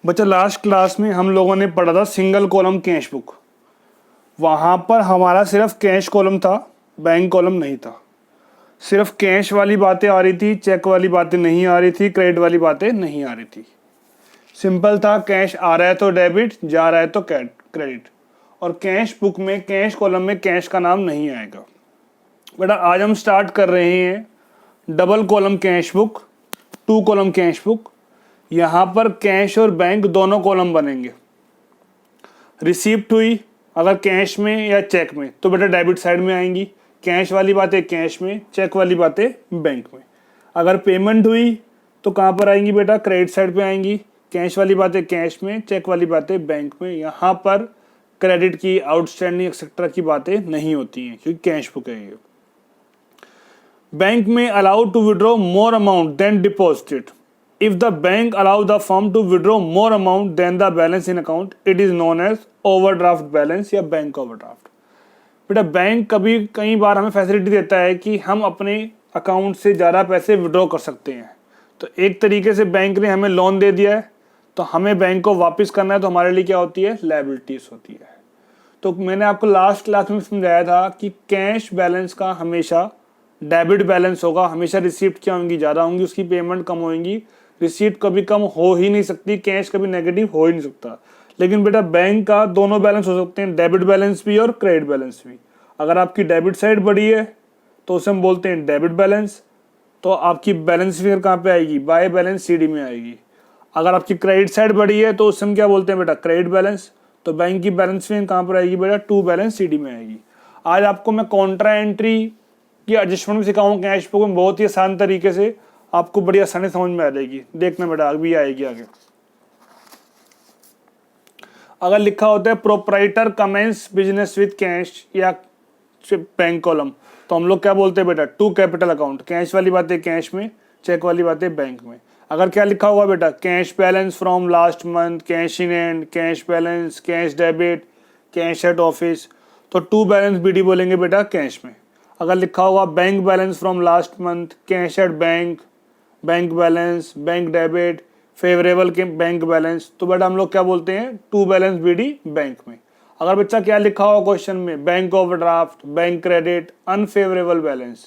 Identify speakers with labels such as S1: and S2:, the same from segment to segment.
S1: बच्चा last class में हम लोगों ने पढ़ा था सिंगल कॉलम कैश बुक। वहाँ पर हमारा सिर्फ कैश कॉलम था, बैंक कॉलम नहीं था। सिर्फ कैश वाली बातें आ रही थी, चेक वाली बातें नहीं आ रही थी, क्रेडिट वाली बातें नहीं आ रही थी। सिंपल था, कैश आ रहा है तो डेबिट, जा रहा है तो क्रेडिट। और कैश बुक में, कैश कॉलम में कैश का नाम नहीं आएगा। बेटा आज हम स्टार्ट कर रहे हैं double column cash book, two column cash book. यहाँ पर कैश और बैंक दोनों कॉलम बनेंगे। रिसीप्ट हुई अगर कैश में या चेक में तो बेटा डेबिट साइड में आएंगी। कैश वाली बातें कैश में, चेक वाली बातें बैंक में। अगर पेमेंट हुई तो कहाँ पर आएंगी बेटा, क्रेडिट साइड पे आएंगी। कैश वाली बातें कैश में, चेक वाली बातें बैंक में। यहाँ पर क्रेडिट की, आउटस्टैंडिंग एक्सेट्रा की बातें नहीं होती हैं क्योंकि कैश बुक है ये। बैंक में allowed to withdraw more amount than deposited. If the bank allow the firm to withdraw more amount than the balance in account, it is known as overdraft balance या bank overdraft। बेटा bank कभी कई बार हमें facility देता है कि हम अपने अकाउंट से ज़्यादा पैसे विड्रॉ कर सकते हैं। तो एक तरीके से बैंक ने हमें लोन दे दिया है तो हमें बैंक को वापस करना है, तो हमारे लिए क्या होती है, लायबिलिटीज होती है। तो मैंने आपको लास्ट क्लास में समझाया था कि कैश बैलेंस का हमेशा डेबिट बैलेंस होगा, हमेशा रिसीप्ट क्या होंगी, ज़्यादा होंगी, उसकी पेमेंट कम होगी। रिसीप्ट कभी कम हो ही नहीं सकती, कैश कभी नेगेटिव हो ही नहीं सकता। लेकिन बेटा बैंक का दोनों बैलेंस हो सकते हैं, डेबिट बैलेंस भी और क्रेडिट बैलेंस भी। अगर आपकी डेबिट साइड बड़ी है तो उसे हम बोलते हैं डेबिट बैलेंस, तो आपकी बैलेंस फिगर कहाँ पे आएगी, बाय बैलेंस सीडी में आएगी। अगर आपकी क्रेडिट साइड बड़ी है तो उसे हम क्या बोलते हैं बेटा, क्रेडिट बैलेंस। तो बैंक की बैलेंस फिगर कहाँ पर आएगी बेटा, टू बैलेंस सीडी में आएगी। आज आपको मैं कॉन्ट्रा एंट्री की एडजस्टमेंट भी सिखाऊंगा कैश बुक में, बहुत ही आसान तरीके से, आपको बड़ी आसानी समझ में आ जाएगी। देखना बेटा अभी आएगी आगे। अगर लिखा होता है proprietor commences business with cash या बैंक कॉलम, तो हम लोग क्या बोलते हैं बेटा, टू कैपिटल अकाउंट। कैश वाली बातें कैश में, चेक वाली बातें बैंक में। अगर क्या लिखा होगा बेटा, cash balance from last month, cash in and, cash balance, cash debit, cash at office, तो टू बैलेंस बीडी बोलेंगे बेटा कैश में। अगर लिखा होगा bank balance from last month, cash at bank, bank balance, bank debit, favourable के bank balance, तो बेटा हम लोग क्या बोलते हैं, टू बैलेंस बीडी बैंक में। अगर बच्चा क्या लिखा हुआ क्वेश्चन में, bank overdraft, bank credit, unfavourable balance,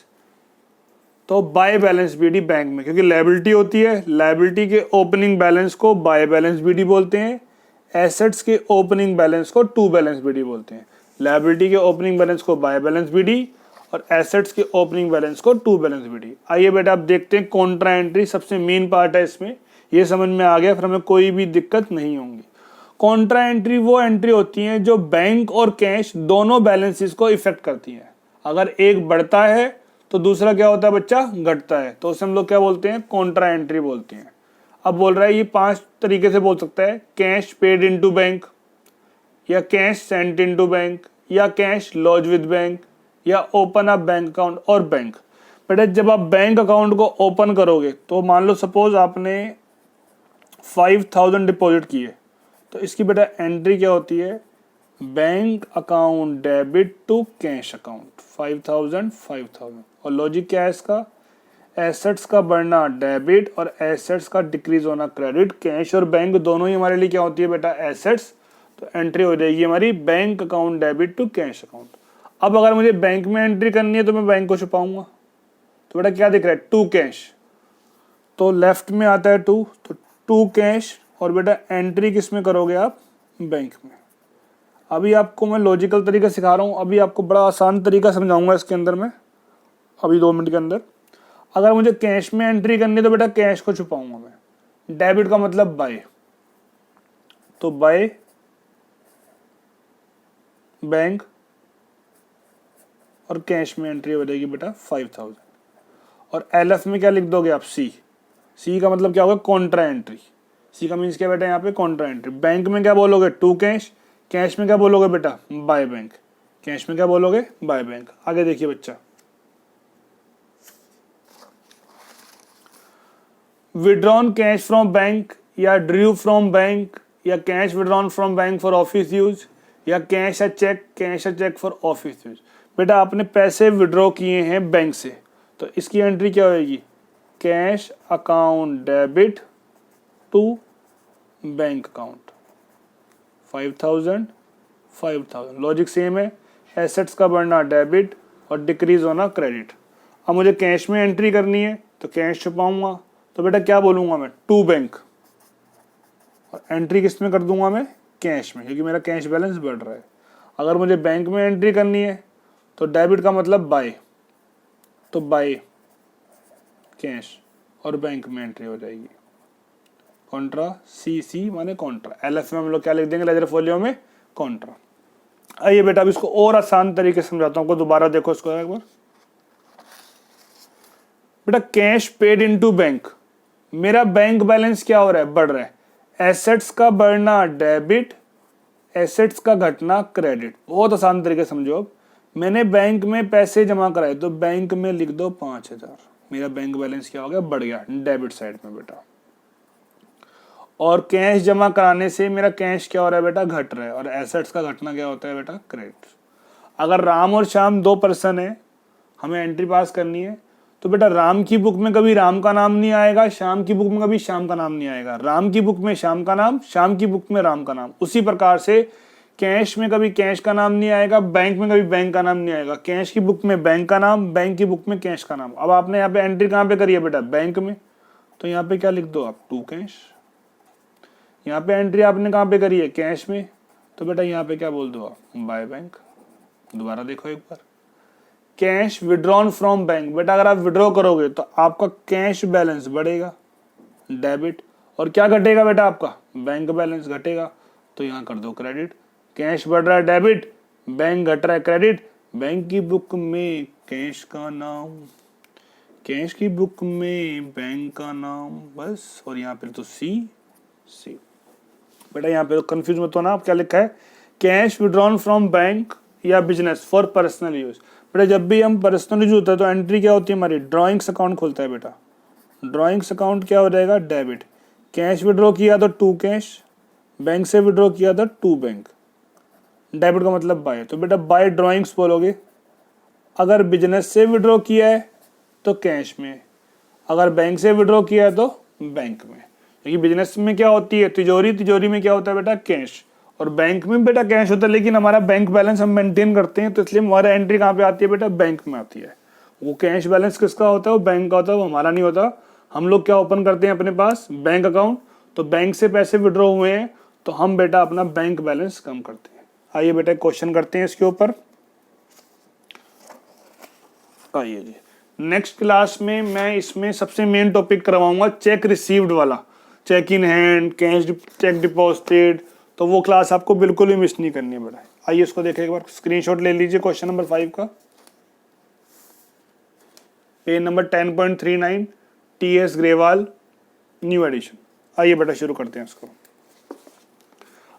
S1: तो बाय बैलेंस बीडी बैंक में, क्योंकि लायबिलिटी होती है। लायबिलिटी के ओपनिंग बैलेंस को बाय बैलेंस बीडी बोलते हैं, एसेट्स के ओपनिंग बैलेंस को टू बैलेंस बीडी बोलते हैं। लायबिलिटी के ओपनिंग बैलेंस को बाय बैलेंस बीडी और एसेट्स के ओपनिंग बैलेंस को टू बैलेंस बीडी। आइए बेटा आप देखते हैं कॉन्ट्रा एंट्री, सबसे मेन पार्ट है इसमें। ये समझ में आ गया, फिर हमें कोई भी दिक्कत नहीं होगी। कॉन्ट्रा एंट्री वो एंट्री होती है जो बैंक और कैश दोनों बैलेंसेस को इफेक्ट करती है। अगर एक बढ़ता है तो दूसरा क्या होता है बच्चा, घटता है, तो उसे हम लोग क्या बोलते हैं, कॉन्ट्रा एंट्री बोलते हैं। अब बोल रहा है ये 5 तरीके से बोल सकता है, कैश पेड इनटू बैंक, या कैश सेंट इनटू बैंक, या कैश लॉज विद बैंक, या ओपन अप बैंक अकाउंट और बैंक। बेटा जब आप बैंक अकाउंट को ओपन करोगे तो मान लो सपोज आपने 5000 डिपॉजिट किए, तो इसकी बेटा एंट्री क्या होती है, bank account debit to cash account, 5000। और लॉजिक क्या है इसका, एसेट्स का बढ़ना डेबिट और एसेट्स का डिक्रीज होना क्रेडिट। कैश और बैंक दोनों ही हमारे लिए क्या होती है बेटा, एसेट्स। तो एंट्री हो जाएगी हमारी bank account debit to cash account. अब अगर मुझे बैंक में एंट्री करनी है तो मैं बैंक को छुपाऊंगा, तो बेटा क्या दिख रहा है, टू कैश, तो लेफ्ट में आता है टू, तो टू कैश। और बेटा एंट्री किस में करोगे आप, बैंक में। अभी आपको मैं लॉजिकल तरीका सिखा रहा हूँ, अभी आपको बड़ा आसान तरीका समझाऊंगा इसके अंदर में, अभी 2 मिनट के अंदर। अगर मुझे कैश में एंट्री करनी है तो बेटा कैश को छुपाऊंगा मैं। डेबिट का मतलब बाय, तो बाय बैंक, और कैश में एंट्री हो जाएगी बेटा 5000। और एलएफ में क्या लिख दोगे आप, सी का मतलब क्या होगा, कॉन्ट्रा एंट्री। सी का मीन्स क्या बेटा यहाँ पे, कॉन्ट्रा एंट्री। बैंक में क्या बोलोगे, टू कैश, कैश में क्या बोलोगे बेटा, बाय बैंक, कैश में क्या बोलोगे, बाय बैंक। आगे देखिए बच्चा, विड्रॉन कैश फ्रॉम बैंक, या ड्रू फ्रॉम बैंक, या cash withdrawn from bank for office use, या कैश या चेक, कैश या चेक फॉर ऑफिस यूज। बेटा आपने पैसे विड्रॉ किए हैं बैंक से, तो इसकी एंट्री क्या होगी, cash account debit to bank account 5000 5000, logic same है। एसेट्स का बढ़ना डेबिट और डिक्रीज होना क्रेडिट। अब मुझे कैश में एंट्री करनी है तो कैश छुपाऊंगा, तो बेटा क्या बोलूंगा मैं, टू बैंक, और एंट्री किस में कर दूंगा मैं, कैश में, क्योंकि मेरा कैश बैलेंस बढ़ रहा है। अगर मुझे बैंक में एंट्री करनी है तो डेबिट का मतलब बाय, तो बाय कैश और बैंक में एंट्री हो जाएगी। कॉन्ट्रा सी सी माने कॉन्ट्रा, एलएफ में हम लोग क्या लिख देंगे लेजर फोलियो में, कॉन्ट्रा। आइए बेटा अब इसको और आसान तरीके से समझाता हूँ, दोबारा देखो इसको एक बार। बेटा कैश पेड इनटू बैंक, मेरा बैंक बैलेंस क्या हो रहा है, बढ़ रहा है। एसेट्स का बढ़ना डेबिट, एसेट्स का घटना क्रेडिट। बहुत आसान तरीके समझो। अब मैंने बैंक में पैसे जमा कराए तो बैंक में लिख दो 5000, मेरा बैंक बैलेंस क्या हो गया, बढ़ गया डेबिट साइड में बेटा। और कैश जमा कराने से मेरा कैश क्या हो रहा है बेटा, घट रहा है, और एसेट्स का घटना क्या होता है बेटा, क्रेडिट। अगर राम और श्याम 2 पर्सन है, हमें एंट्री पास करनी है, तो बेटा राम की बुक में कभी राम का नाम नहीं आएगा, श्याम की बुक में कभी श्याम का नाम नहीं आएगा। राम की बुक में श्याम का नाम, श्याम की बुक में राम का नाम। उसी प्रकार से कैश में कभी कैश का नाम नहीं आएगा, बैंक में कभी बैंक का नाम नहीं आएगा। कैश की बुक में बैंक का नाम, बैंक की बुक में कैश का नाम। अब आपने यहाँ पे एंट्री कहाँ पे करी है बेटा, बैंक में, तो यहाँ पे क्या लिख दो आप, टू कैश। यहाँ पे एंट्री आपने कहाँ पे करी है, कैश में, तो बेटा यहाँ पे क्या बोल दो आप, बाय बैंक। दोबारा देखो एक बार, कैश विड्रॉन फ्रॉम बैंक, बेटा अगर आप विड्रॉ करोगे तो आपका कैश बैलेंस बढ़ेगा डेबिट, और क्या घटेगा बेटा, आपका बैंक बैलेंस घटेगा, तो यहाँ कर दो क्रेडिट। कैश बढ़ रहा है डेबिट, बैंक घट रहा है क्रेडिट। बैंक की बुक में कैश का नाम, कैश की बुक में बैंक का नाम, बस। और यहाँ पे तो सी सी। बेटा यहाँ पे तो कंफ्यूज मत होना, आप क्या लिखा है, कैश विड्रॉन फ्रॉम बैंक या बिजनेस फॉर पर्सनल यूज। बेटा जब भी हम पर्सनल यूज होता है तो एंट्री क्या होती है हमारी, ड्रॉइंग्स अकाउंट खुलता है बेटा। ड्रॉइंग्स अकाउंट क्या हो जाएगा, डेबिट। कैश विड्रॉ किया तो टू कैश, बैंक से विड्रॉ किया तो टू बैंक। डेबिट का मतलब बाय, तो बेटा बाय ड्रॉइंग्स बोलोगे। अगर बिजनेस से विड्रॉ किया है तो कैश में, अगर बैंक से विड्रॉ किया है तो बैंक में। क्योंकि बिजनेस में क्या होती है, तिजोरी, तिजोरी में क्या होता है बेटा, कैश, और बैंक में बेटा कैश होता है, लेकिन हमारा बैंक बैलेंस हम मेंटेन करते हैं, तो इसलिए हमारा एंट्री कहाँ पे आती है बेटा, बैंक में आती है। वो कैश बैलेंस किसका होता है, वो बैंक का होता है, वो हमारा नहीं होता। हम लोग क्या ओपन करते हैं अपने पास, बैंक अकाउंट, तो बैंक से पैसे विड्रॉ हुए हैं तो हम बेटा अपना बैंक बैलेंस कम करते हैं। आइए बेटा क्वेश्चन करते हैं इसके ऊपर। आइए जी, नेक्स्ट क्लास में मैं इसमें सबसे मेन टॉपिक करवाऊंगा चेक रिसीव्ड वाला, cheque in hand, cash cheque deposited, तो वो क्लास आपको बिल्कुल भी मिस नहीं करनी है बेटा। आइए इसको देखें एक बार, स्क्रीनशॉट ले लीजिए क्वेश्चन नंबर 5 का, page number 10.39, TS Grewal, new edition. आइए बेटा शुरू करते हैं इसको।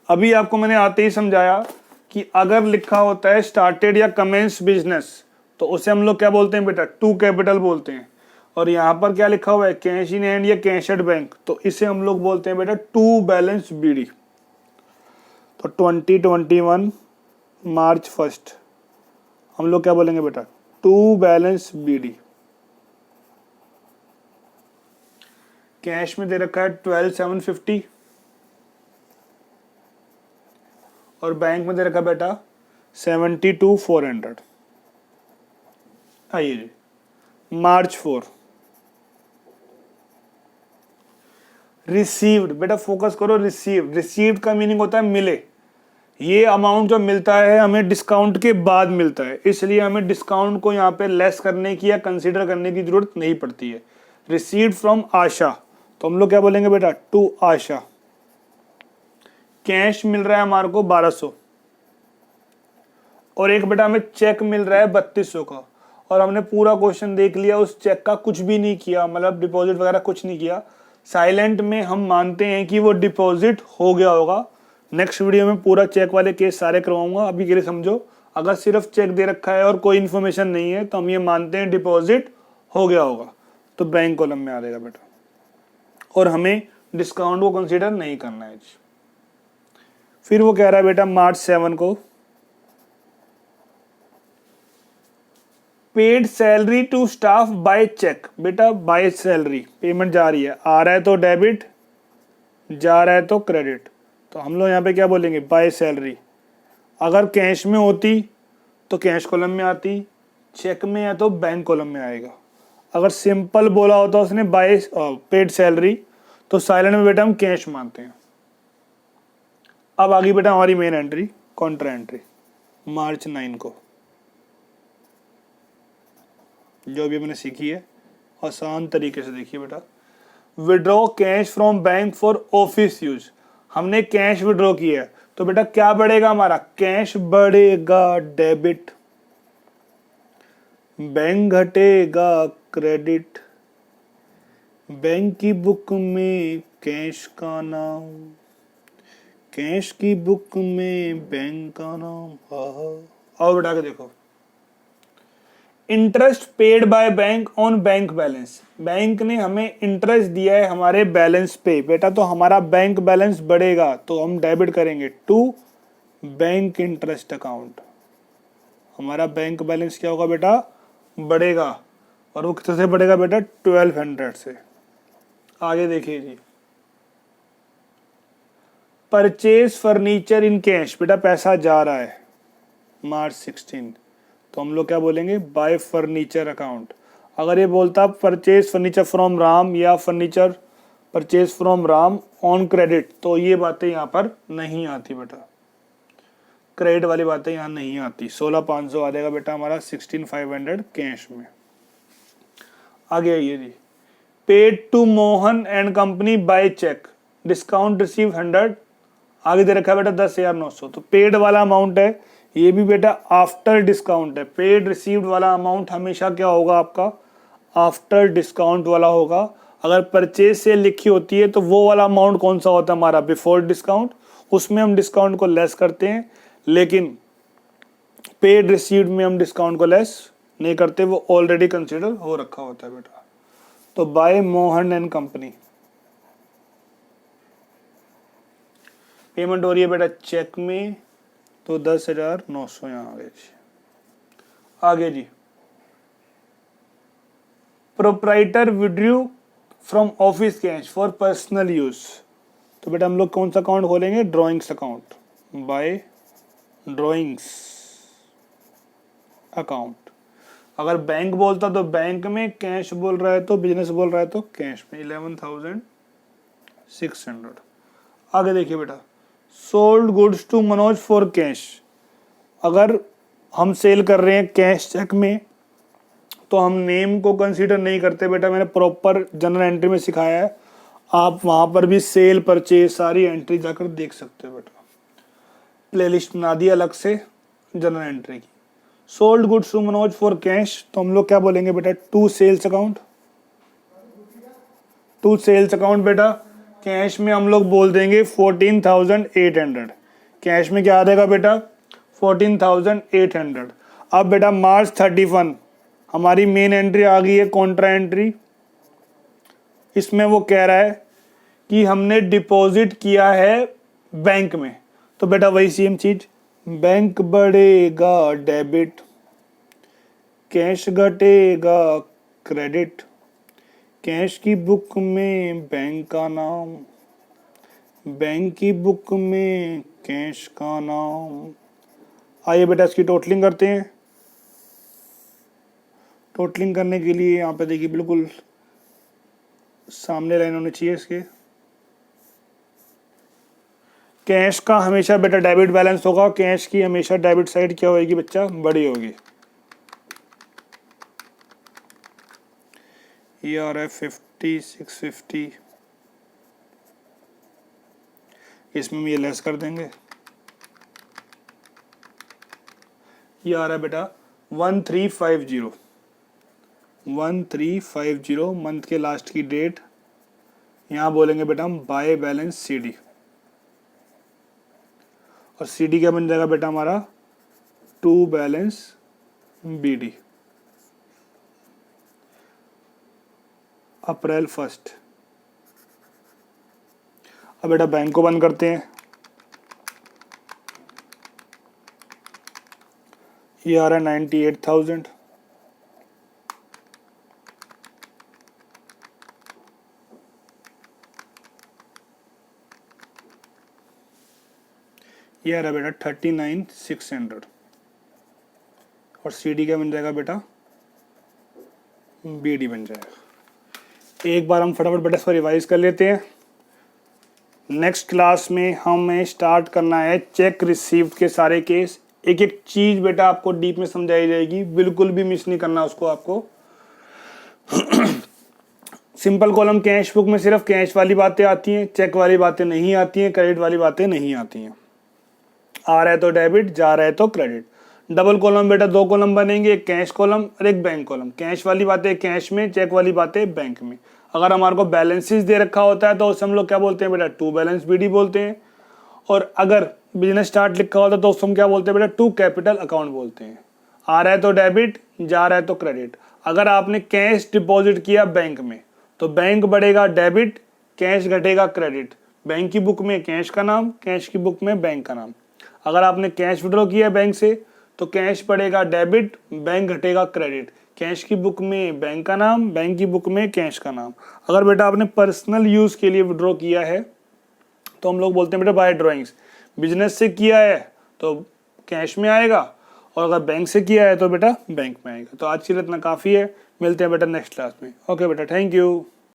S1: अभी आपको मैंने आते ही समझाया कि अगर लिखा होता है स्टार्टेड या कमेंस बिजनेस तो उसे हम लोग क्या बोलते हैं बेटा, टू कैपिटल बोलते हैं। और यहाँ पर क्या लिखा हुआ है, कैश इन हैंड या कैश एट बैंक, तो इसे हम लोग बोलते हैं बेटा टू बैलेंस बीडी। तो 2021 मार्च 1 हम लोग क्या बोलेंगे बेटा, टू बैलेंस बीडी। कैश में दे रखा है 12,750 और बैंक में दे रखा बेटा 72,400। आइए जी, मार्च 4 रिसीव्ड, बेटा फोकस करो, रिसीव्ड, रिसीव्ड का मीनिंग होता है मिले। ये अमाउंट जो मिलता है हमें डिस्काउंट के बाद मिलता है, इसलिए हमें डिस्काउंट को यहाँ पे लेस करने की या कंसीडर करने की जरूरत नहीं पड़ती है। रिसीव्ड फ्रॉम आशा, तो हम लोग क्या बोलेंगे बेटा, टू आशा। कैश मिल रहा है हमारे को 1200 और एक बेटा हमें चेक मिल रहा है 3200 का, और हमने पूरा क्वेश्चन देख लिया, उस चेक का कुछ भी नहीं किया, मतलब डिपॉजिट वगैरह कुछ नहीं किया। साइलेंट में हम मानते हैं कि वो डिपॉजिट हो गया होगा। नेक्स्ट वीडियो में पूरा चेक वाले केस सारे करवाऊंगा, अभी के लिए समझो। अगर सिर्फ चेक दे रखा है और कोई इन्फॉर्मेशन नहीं है तो हम ये मानते हैं डिपॉजिट हो गया होगा, तो बैंक कॉलम में आ जाएगा बेटा, और हमें डिस्काउंट को कंसीडर नहीं करना है। फिर वो कह रहा है बेटा मार्च 7 को paid salary to staff by cheque. बेटा बाय सैलरी पेमेंट जा रही है, आ रहा है तो डेबिट, जा रहा है तो क्रेडिट, तो हम लोग यहाँ पे क्या बोलेंगे, बाय सैलरी। अगर कैश में होती तो कैश कॉलम में आती, चेक में है तो बैंक कॉलम में आएगा। अगर सिंपल बोला होता उसने बाय पेड सैलरी, तो साइलेंट में बेटा हम कैश मानते हैं। अब आगे बेटा हमारी मेन एंट्री, कॉन्ट्रा एंट्री मार्च 9 को, जो भी मैंने सीखी है आसान तरीके से देखिए बेटा। Withdraw cash from bank for office use, हमने कैश विड्रॉ किया है, तो बेटा क्या बढ़ेगा हमारा, कैश बढ़ेगा डेबिट, बैंक घटेगा क्रेडिट, बैंक की बुक में कैश का नाम, कैश की बुक में बैंक का नाम। और बेटा के देखो, interest paid by bank on bank balance, bank ने हमें इंटरेस्ट दिया है हमारे बैलेंस पे बेटा, तो हमारा बैंक बैलेंस बढ़ेगा, तो हम डेबिट करेंगे टू बैंक इंटरेस्ट अकाउंट। हमारा बैंक बैलेंस क्या होगा बेटा, बढ़ेगा, और वो कितने से बढ़ेगा बेटा, 1200 से। आगे देखिए जी, परचेज फर्नीचर इन कैश, बेटा पैसा जा रहा है मार्च 16, तो हम लोग क्या बोलेंगे, बाय फर्नीचर अकाउंट। अगर ये बोलता परचेज फर्नीचर फ्रॉम राम या furniture purchase from Ram on credit, तो ये बातें यहाँ पर नहीं आती बेटा, क्रेडिट वाली बातें यहाँ नहीं आती। 16,500 आ जाएगा बेटा हमारा 16,500 कैश में। आगे आइए जी, paid to Mohan and company by cheque, discount receive 100, आगे दे रखा है बेटा 10,900, तो पेड वाला अमाउंट है, ये भी बेटा आफ्टर डिस्काउंट है। पेड रिसीव्ड वाला अमाउंट हमेशा क्या होगा आपका, आफ्टर डिस्काउंट वाला होगा। अगर परचेज से लिखी होती है तो वो वाला अमाउंट कौन सा होता है हमारा, बिफोर डिस्काउंट, उसमें हम डिस्काउंट को लेस करते हैं, लेकिन पेड रिसीव्ड में हम डिस्काउंट को लेस नहीं करते, वो ऑलरेडी कंसिडर हो रखा होता है बेटा। तो by Mohan and company, payment हो रही है बेटा चेक में, तो 10,900 यहाँ आ गए जी। आगे जी, proprietor withdrew from office cash for personal use, तो बेटा हम लोग कौन सा अकाउंट खोलेंगे, drawings account, by drawings account. अगर बैंक बोलता तो बैंक में, कैश बोल रहा है तो बिजनेस बोल रहा है तो कैश में, 11,600। आगे देखिए बेटा, sold goods to Manoj for cash, अगर हम सेल कर रहे हैं कैश चेक में तो हम नेम को कंसीडर नहीं करते बेटा, मैंने प्रॉपर जनरल एंट्री में सिखाया है, आप वहां पर भी सेल परचेज सारी एंट्री जाकर देख सकते हो बेटा, प्लेलिस्ट बना दी अलग से जनरल एंट्री की। Sold goods to Manoj for cash, तो हम लोग क्या बोलेंगे बेटा, to sales account, to sales account बेटा, कैश में हम लोग बोल देंगे 14,800, कैश में क्या आ जाएगा बेटा 14,800। अब बेटा मार्च 31 हमारी मेन एंट्री आ गई है, कॉन्ट्रा एंट्री, इसमें वो कह रहा है कि हमने डिपॉजिट किया है बैंक में, तो बेटा वही सेम चीज, बैंक बढ़ेगा डेबिट, कैश घटेगा क्रेडिट, कैश की बुक में बैंक का नाम, बैंक की बुक में कैश का नाम। आइए बेटा इसकी टोटलिंग करते हैं। टोटलिंग करने के लिए यहाँ पे देखिए बिल्कुल सामने लाइन होनी चाहिए इसके, कैश का हमेशा बेटा डेबिट बैलेंस होगा, कैश की हमेशा डेबिट साइड क्या होगी बच्चा, बड़ी होगी। ये आ रहा है 50, 650, इसमें हम ये लेस कर देंगे। ये आ रहा है बेटा 1350, 1350 मंथ के लास्ट की डेट, यहाँ बोलेंगे बेटा हम बाय बैलेंस सीडी, और सीडी क्या बन जाएगा बेटा हमारा, टू बैलेंस बीडी, अप्रैल 1। अब बेटा बैंक को बंद करते हैं, ये आ रहा है 98,000, ये आ रहा बेटा 39,600 और CD क्या बन जाएगा बेटा, BD बन जाएगा। एक बार हम फटाफट बेटा इसको रिवाइज कर लेते हैं। नेक्स्ट क्लास में हमें स्टार्ट करना है चेक रिसीव्ड के सारे केस, एक एक चीज बेटा आपको डीप में समझाई जाएगी, बिल्कुल भी मिस नहीं करना उसको आपको। सिंपल कॉलम कैश बुक में सिर्फ कैश वाली बातें आती हैं, चेक वाली बातें नहीं आती हैं, क्रेडिट वाली बातें नहीं आती हैं। आ रहा है तो डेबिट, जा रहा है तो क्रेडिट। डबल कॉलम बेटा दो कॉलम बनेंगे, एक कैश कॉलम और एक बैंक कॉलम। कैश वाली बातें कैश में, चेक वाली बातें बैंक में। अगर हमारे को बैलेंसेस दे रखा होता है तो उसे हम लोग क्या बोलते हैं बेटा, टू बैलेंस BD बोलते हैं। और अगर बिजनेस स्टार्ट लिखा होता है तो उसको हम क्या बोलते हैं बेटा, टू कैपिटल अकाउंट बोलते हैं। आ रहा है तो डेबिट, जा रहा है तो क्रेडिट। अगर आपने कैश डिपॉजिट किया बैंक में तो बैंक बढ़ेगा डेबिट, कैश घटेगा क्रेडिट। बैंक की बुक में कैश का नाम, कैश की बुक में बैंक का नाम। अगर आपने कैश विड्रॉ किया बैंक से तो कैश पड़ेगा डेबिट, बैंक घटेगा क्रेडिट। कैश की बुक में बैंक का नाम, बैंक की बुक में कैश का नाम। अगर बेटा आपने पर्सनल यूज के लिए विड्रॉ किया है तो हम लोग बोलते हैं बेटा बाय ड्रॉइंग्स। बिजनेस से किया है तो कैश में आएगा, और अगर बैंक से किया है तो बेटा बैंक में आएगा। तो आज के लिए इतना काफ़ी है, मिलते हैं बेटा नेक्स्ट क्लास में। ओके बेटा, थैंक यू।